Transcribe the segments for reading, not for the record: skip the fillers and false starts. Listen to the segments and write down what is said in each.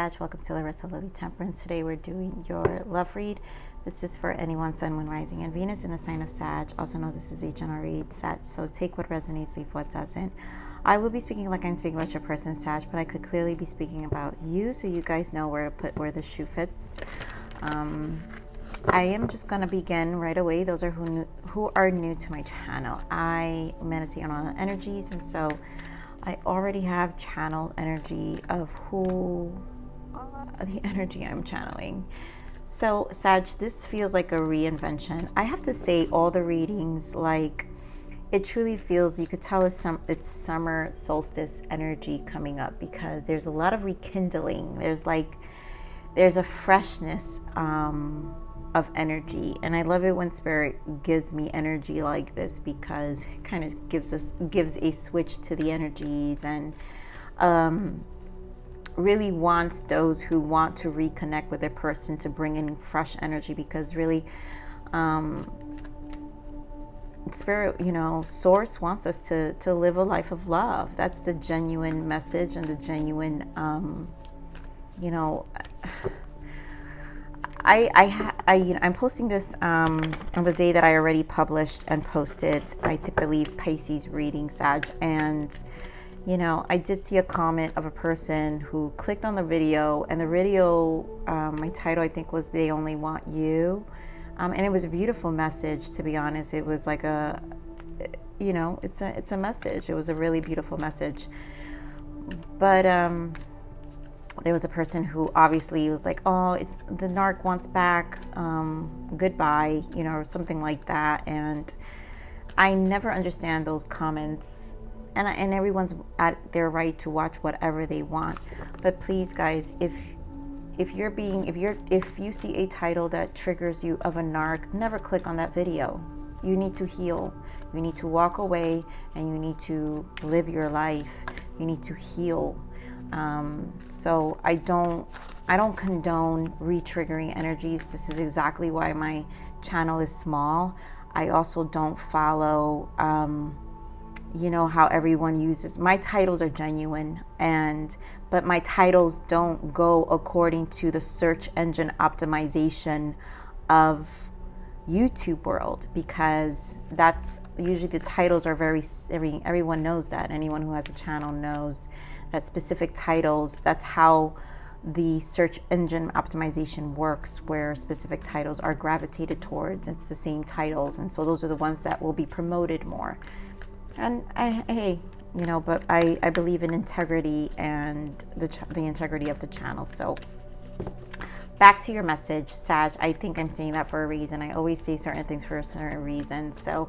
Sag, welcome to Larisa Lili Temperance. Today we're doing your love read. This is for anyone, Sun, Moon, Rising, and Venus in the sign of Sag. Also know this is a general read, Sag, so take what resonates, leave what doesn't. I will be speaking like I'm speaking about your person, Sag, but I could clearly be speaking about you, so you guys know where to put where the shoe fits. I am just going to begin right away. Those are who are new to my channel. I meditate on all energies, and so I already have channeled energy of the energy I'm channeling. So Sag, this feels like a reinvention. I have to say, all the readings, like, it truly feels, you could tell it's summer solstice energy coming up, because there's a lot of rekindling. There's a freshness of energy, and I love it when Spirit gives me energy like this, because it kind of gives a switch to the energies, and really wants those who want to reconnect with their person to bring in fresh energy, because really Spirit, Source wants us to live a life of love. That's the genuine message, and the genuine I'm posting this on the day that I already published and posted, I believe, Pisces reading, Sag. And, I did see a comment of a person who clicked on the video, and the video, my title, I think, was "They Only Want You." And it was a beautiful message, to be honest. It was like it's a message. It was a really beautiful message. But, there was a person who obviously was like, oh, the narc wants back, goodbye, or something like that. And I never understand those comments. And everyone's at their right to watch whatever they want. But please, guys, if you see a title that triggers you of a narc, never click on that video. You need to heal. You need to walk away, and you need to live your life. You need to heal. So I don't condone re-triggering energies. This is exactly why my channel is small. I also don't follow, how everyone uses. My titles are genuine, but my titles don't go according to the search engine optimization of YouTube world, because that's usually, the titles are everyone knows that. Anyone who has a channel knows that specific titles, that's how the search engine optimization works, where specific titles are gravitated towards. It's the same titles, and so those are the ones that will be promoted more. And but I believe in integrity and the integrity of the channel. So back to your message, Sag. I think I'm saying that for a reason. I always say certain things for a certain reason. So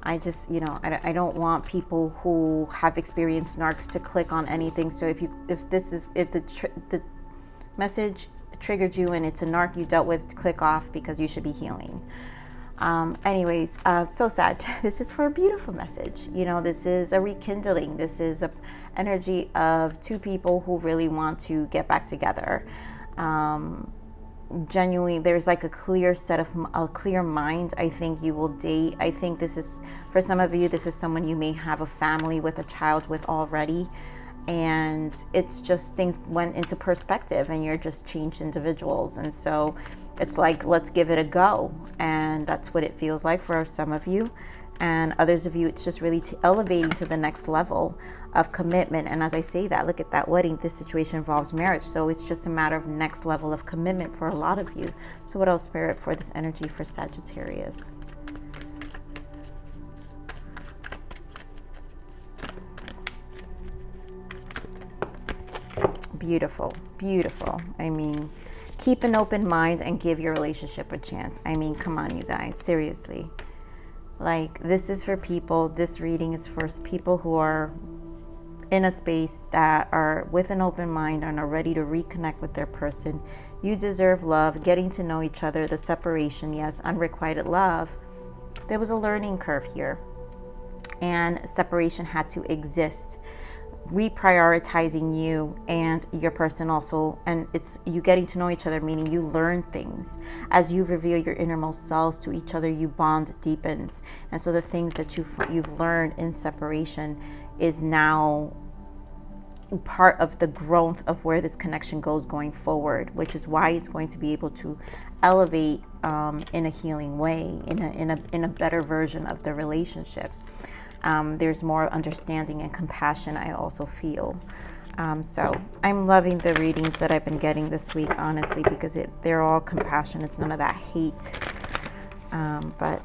I just, I don't want people who have experienced narcs to click on anything. So if the message triggered you and it's a narc you dealt with, click off, because you should be healing. So Sag, this is for a beautiful message. This is a rekindling. This is a energy of two people who really want to get back together. Genuinely, there's like a clear mind. I think you will date. I think this is, for some of you, this is someone you may have a family with, a child with already, and it's just things went into perspective, and you're just changed individuals. And so it's like, let's give it a go. And that's what it feels like for some of you. And others of you, it's just really elevating to the next level of commitment. And as I say that, look at that wedding. This situation involves marriage. So it's just a matter of next level of commitment for a lot of you. So what else, Spirit, for this energy for Sagittarius? Beautiful, beautiful. I mean, keep an open mind and give your relationship a chance. I mean, come on, you guys, seriously. Like, this is for people, this reading is for people who are in a space that are with an open mind and are ready to reconnect with their person. You deserve love, getting to know each other, the separation, yes, unrequited love. There was a learning curve here, and separation had to exist. Reprioritizing you and your person also, and it's you getting to know each other, meaning you learn things as you reveal your innermost selves to each other. You bond deepens, and so the things that you've learned in separation is now part of the growth of where this connection goes going forward, which is why it's going to be able to elevate in a healing way, in a better version of the relationship. There's more understanding and compassion, I also feel. So I'm loving the readings that I've been getting this week, honestly, because they're all compassion. It's none of that hate. But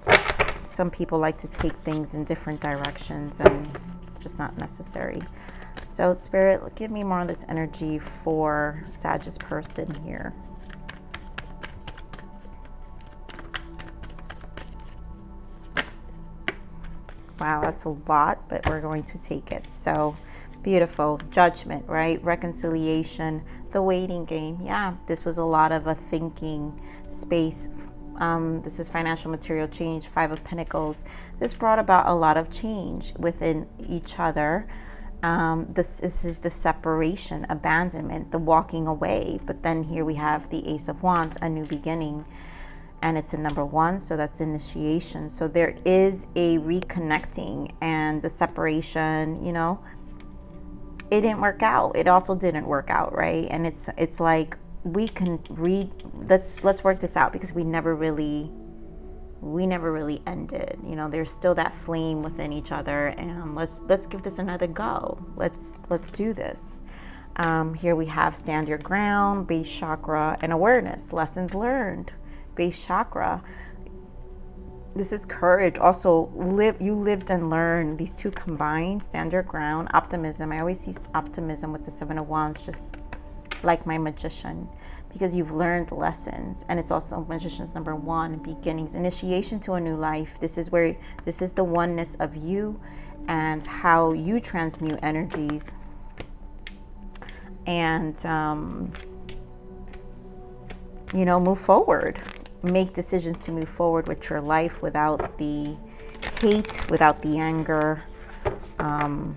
some people like to take things in different directions, and it's just not necessary. So Spirit, give me more of this energy for Sagittarius person here. Wow, that's a lot, but we're going to take it. So beautiful. Judgment, right? Reconciliation, the waiting game. Yeah, this was a lot of a thinking space. This is financial material change, 5 of Pentacles. This brought about a lot of change within each other. This is the separation, abandonment, the walking away. But then here we have the Ace of Wands, a new beginning. And it's a number 1, so that's initiation. So there is a reconnecting, and the separation, you know, it didn't work out. It also didn't work out, right? And it's like, we can let's work this out, because we never really ended. You know, there's still that flame within each other, and let's give this another go. Let's do this. Here we have stand your ground, base chakra, and awareness, lessons learned. Base chakra, this is courage. Also, you lived and learned. These two combined, stand your ground, optimism. I always see optimism with the 7 of Wands, just like my magician, because you've learned lessons. And it's also magician's number 1, beginnings, initiation to a new life. This is the oneness of you and how you transmute energies. And you know, move forward, make decisions to move forward with your life without the hate, without the anger, and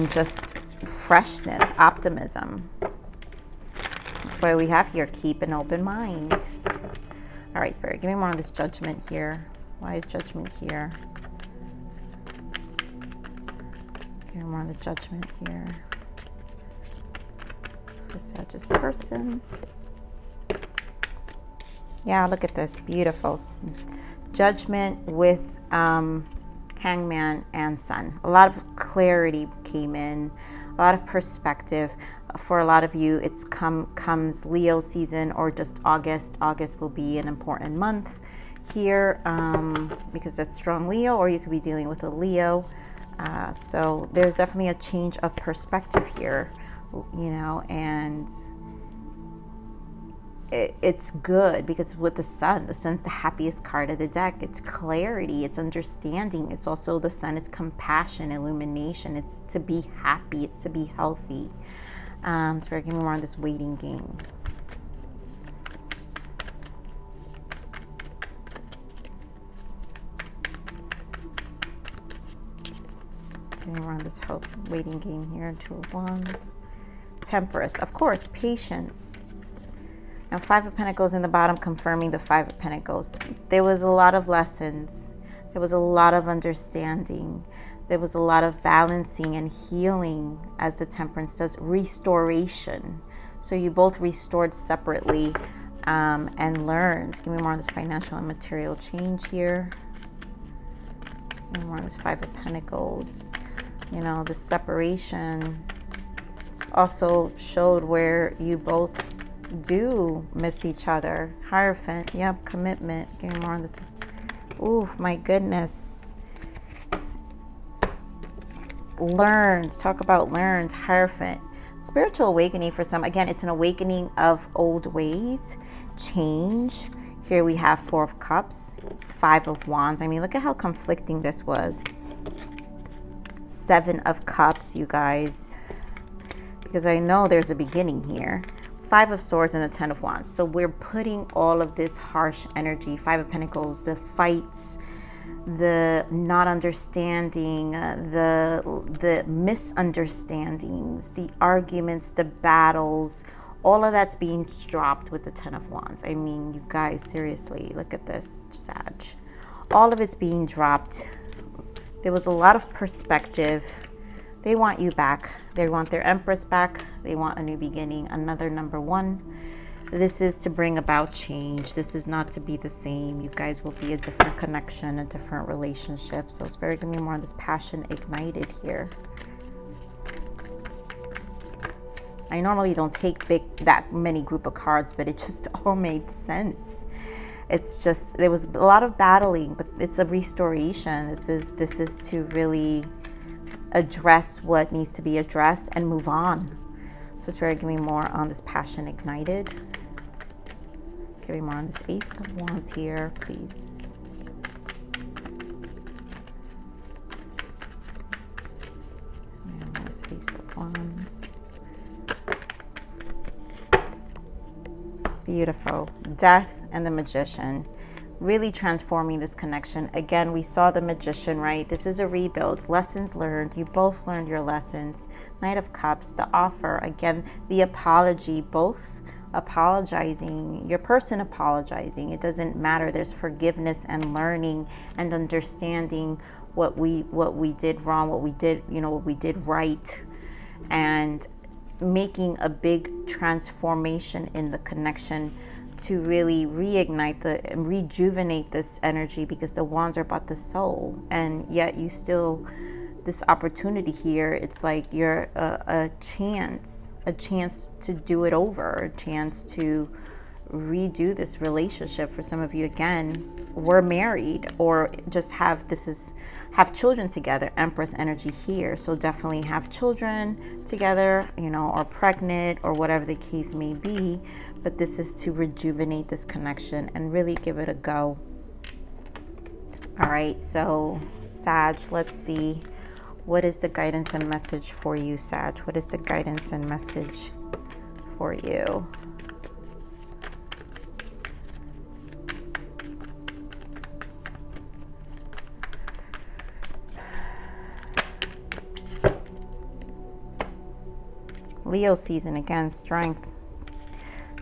just freshness, optimism. That's why we have here, keep an open mind. All right, Spirit, give me more on this judgment here. Why is judgment here? Give me more on the judgment here. For Sagittarius person. Yeah, look at this, beautiful. Judgment with Hangman and Sun. A lot of clarity came in, a lot of perspective. For a lot of you, it's comes Leo season, or just August. August will be an important month here, because that's strong Leo, or you could be dealing with a Leo. So there's definitely a change of perspective here, you know, and it's good, because with the sun's the happiest card of the deck. It's clarity, it's understanding. It's also the Sun, it's compassion, illumination. It's to be happy, it's to be healthy. Spirit, give me more on this waiting game. Give me more on this waiting game here. 2 of Wands. Temperance, of course, patience. Now 5 of Pentacles in the bottom, confirming the 5 of Pentacles. There was a lot of lessons. There was a lot of understanding. There was a lot of balancing and healing, as the Temperance does. Restoration. So you both restored separately and learned. Give me more on this financial and material change here. Give me more on this 5 of Pentacles. You know, the separation also showed where you both do miss each other. Hierophant, yep, commitment. Give me more on this. Ooh, my goodness. Learned, talk about learned. Hierophant, spiritual awakening for some. Again, it's an awakening of old ways, change. Here we have 4 of Cups, 5 of Wands. I mean, look at how conflicting this was. 7 of Cups, you guys, because I know there's a beginning here. 5 of Swords and the 10 of Wands. So we're putting all of this harsh energy, 5 of Pentacles, the fights, the not understanding, the misunderstandings, the arguments, the battles, all of that's being dropped with the 10 of Wands. I mean, you guys, seriously, look at this, Sag. All of it's being dropped. There was a lot of perspective. They want you back. They want their Empress back. They want a new beginning, another number one. This is to bring about change. This is not to be the same. You guys will be a different connection, a different relationship. So Spirit, give me more of this passion ignited here. I normally don't take that many group of cards, but it just all made sense. It's just, there was a lot of battling, but it's a restoration. This is to really address what needs to be addressed and move on. So Spirit, give me more on this passion ignited. Give me more on this Ace of Wands here, please. And this Ace of Wands. Beautiful. Death and the Magician. Really transforming this connection. Again, we saw the Magician, right? This is a rebuild. Lessons learned. You both learned your lessons. Knight of Cups. The offer. Again, the apology. Both apologizing. Your person apologizing. It doesn't matter. There's forgiveness and learning and understanding what we did wrong, what we did, what we did right, and making a big transformation in the connection to really reignite and rejuvenate this energy, because the wands are about the soul, and yet you still, this opportunity here, it's like you're a chance to do it over, a chance to redo this relationship. For some of you, again, we're married or just have children together. Empress energy here, so definitely have children together, or pregnant or whatever the case may be. But this is to rejuvenate this connection and really give it a go. All right, so Sag, let's see, what is the guidance and message for you, Sag? What is the guidance and message for you? Leo season, again, strength.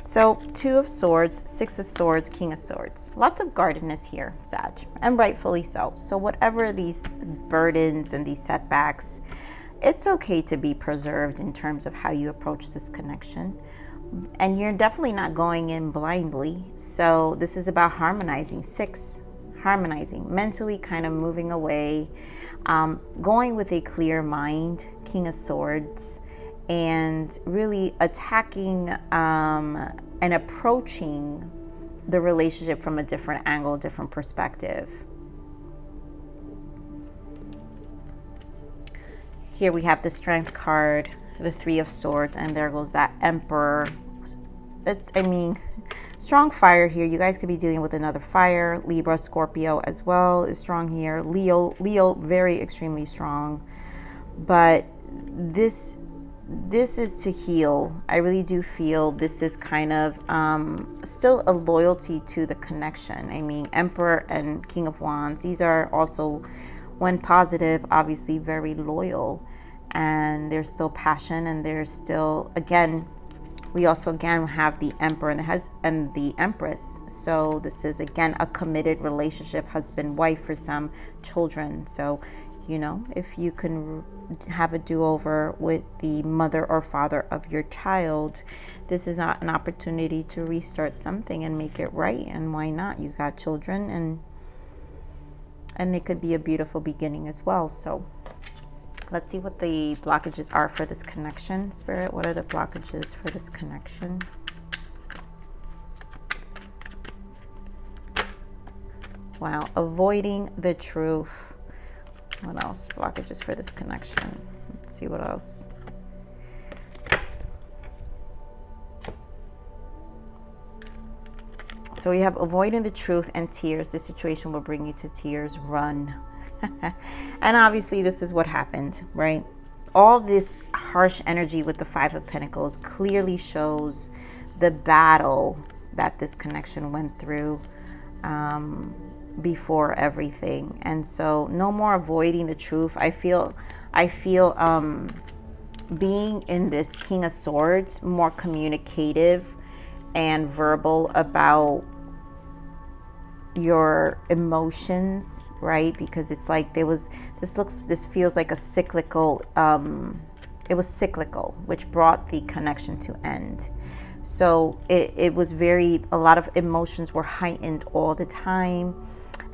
So 2 of Swords, 6 of Swords, King of Swords. Lots of guardedness here, Sag, and rightfully so. So whatever these burdens and these setbacks, it's okay to be preserved in terms of how you approach this connection. And you're definitely not going in blindly. So this is about harmonizing. 6, harmonizing, mentally kind of moving away, going with a clear mind, King of Swords, and really attacking and approaching the relationship from a different angle, different perspective. Here we have the Strength card, the 3 of Swords, and there goes that Emperor. Strong fire here. You guys could be dealing with another fire. Libra, Scorpio as well is strong here. Leo, very extremely strong. But this is to heal. I really do feel this is kind of still a loyalty to the connection. Emperor and King of Wands, these are also, when positive, obviously very loyal, and there's still passion, and there's still, again, we also again have the Emperor and the Empress. So this is again a committed relationship, husband, wife, for some, children. So if you can have a do-over with the mother or father of your child, this is not an opportunity to restart something and make it right. And why not? You got children, and it could be a beautiful beginning as well. So let's see what the blockages are for this connection, Spirit. What are the blockages for this connection? Wow, avoiding the truth. What else? Blockages for this connection. Let's see what else. So we have avoiding the truth and tears. This situation will bring you to tears. Run. And obviously this is what happened, right? All this harsh energy with the 5 of Pentacles clearly shows the battle that this connection went through before everything. And so no more avoiding the truth. I feel being in this King of Swords, more communicative and verbal about your emotions right? Because it's like this feels like a cyclical, it was cyclical, which brought the connection to end. So it was a lot of emotions were heightened all the time,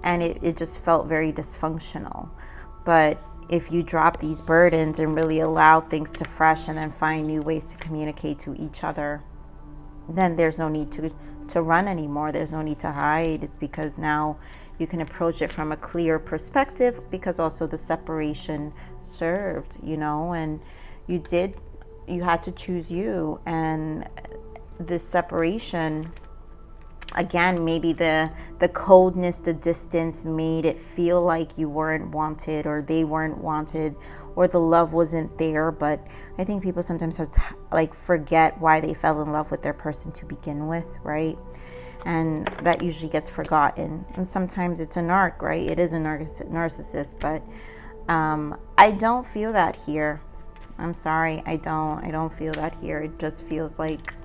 and it just felt very dysfunctional. But if you drop these burdens and really allow things to fresh and then find new ways to communicate to each other, then there's no need to run anymore. There's no need to hide. It's because now you can approach it from a clear perspective, because also the separation served, and you had to choose you. And this separation, again, maybe the coldness, the distance made it feel like you weren't wanted, or they weren't wanted, or the love wasn't there. But I think people sometimes have to forget why they fell in love with their person to begin with, right? And that usually gets forgotten. And sometimes it's a narc, right? It is a narcissist, but I don't feel that here. I'm sorry, I don't feel that here. It just feels like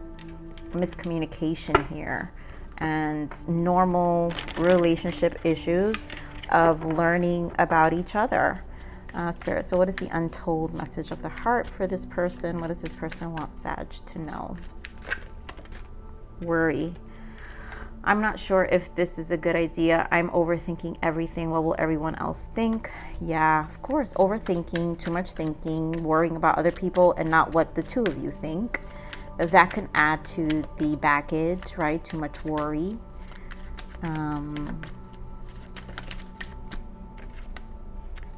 miscommunication here and normal relationship issues of learning about each other. Spirit, so what is the untold message of the heart for this person? What does this person want Sag to know? Worry. I'm not sure if this is a good idea. I'm overthinking everything. What will everyone else think? Yeah, of course. Overthinking, too much thinking, worrying about other people and not what the two of you think. That can add to the baggage, right? Too much worry.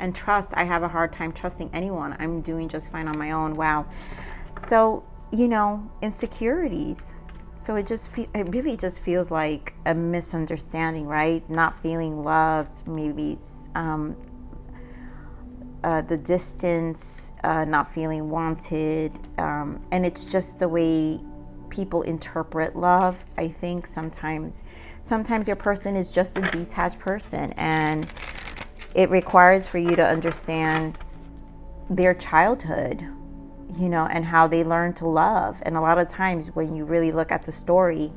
And trust. I have a hard time trusting anyone. I'm doing just fine on my own. Wow. So, insecurities. So it really just feels like a misunderstanding, right? Not feeling loved, maybe the distance, not feeling wanted. And it's just the way people interpret love. I think sometimes your person is just a detached person, and it requires for you to understand their childhood, and how they learn to love. And a lot of times when you really look at the story,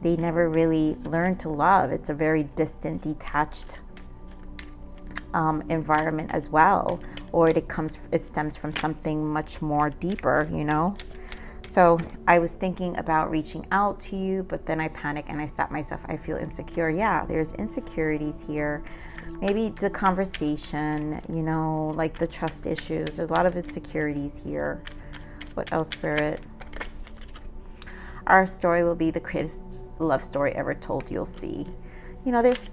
they never really learn to love. It's a very distant, detached environment as well, or it stems from something much more deeper, So I was thinking about reaching out to you, but then I panic and I stop myself. I feel insecure. Yeah, there's insecurities here. Maybe the conversation, like the trust issues, a lot of insecurities here. What else, Spirit? Our story will be the greatest love story ever told. You'll see. There's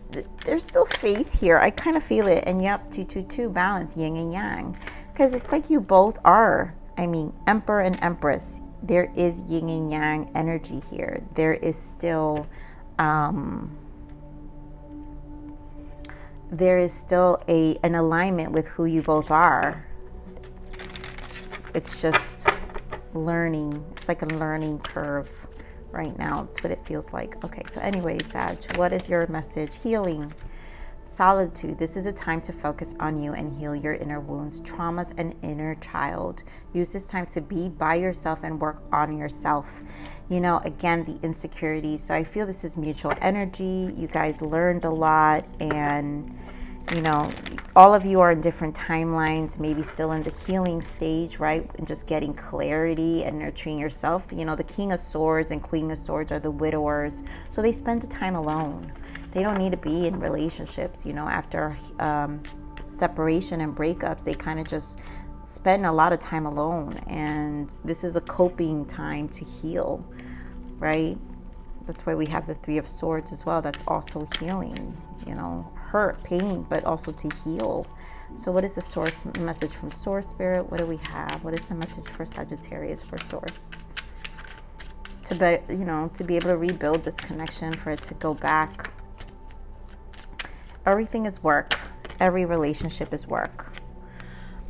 still faith here. I kind of feel it. And yep, 222 balance, yin and yang. Because it's like you both are. Emperor and Empress. There is yin and yang energy here. There is still an alignment with who you both are. It's just learning. It's like a learning curve right now. That's what it feels like. Okay, so anyway, Sag, what is your message? Healing. Solitude. This is a time to focus on you and heal your inner wounds, traumas, and inner child. Use this time to be by yourself and work on yourself. Again, the insecurities. So I feel this is mutual energy. You guys learned a lot, and all of you are in different timelines, maybe still in the healing stage, right? And just getting clarity and nurturing yourself. The King of Swords and Queen of Swords are the widowers. So they spend the time alone. They don't need to be in relationships, after separation and breakups. They kind of just spend a lot of time alone. And this is a coping time to heal, right? That's why we have the Three of Swords as well. That's also healing, hurt, pain, but also to heal. So what is the source message from Source, Spirit? What do we have? What is the message for Sagittarius for Source? To be able to rebuild this connection, for it to go back. Everything is work. Every relationship is work.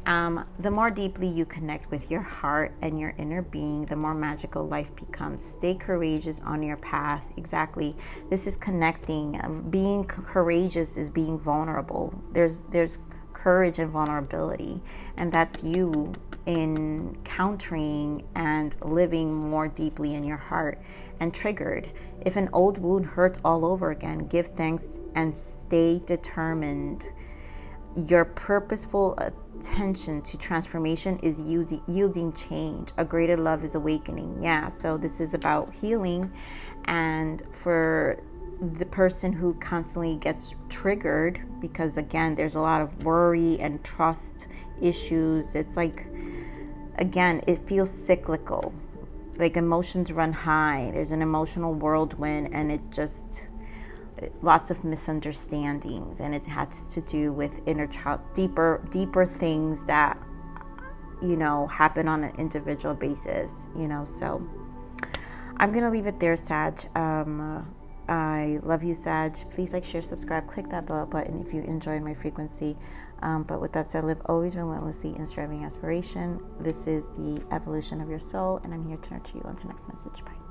The more deeply you connect with your heart and your inner being, the more magical life becomes. Stay courageous on your path. Exactly. This is connecting. Being courageous is being vulnerable. There's courage and vulnerability. And that's you encountering and living more deeply in your heart. And triggered. If an old wound hurts all over again, give thanks and stay determined. your purposeful attention to transformation is yielding change. A greater love is awakening. Yeah, so this is about healing. And for the person who constantly gets triggered, because again, there's a lot of worry and trust issues. It's like, again, it feels cyclical. Like emotions run high. There's an emotional whirlwind, and it just, lots of misunderstandings, and it has to do with inner child, deeper things that, you know, happen on an individual basis, you know. So I'm gonna leave it there, Sag. I love you, Sag. Please like, share, subscribe, click that bell button if you enjoyed my frequency. But with that said, live always relentlessly in striving aspiration. This is the evolution of your soul, and I'm here to nurture you. On to the next message. Bye.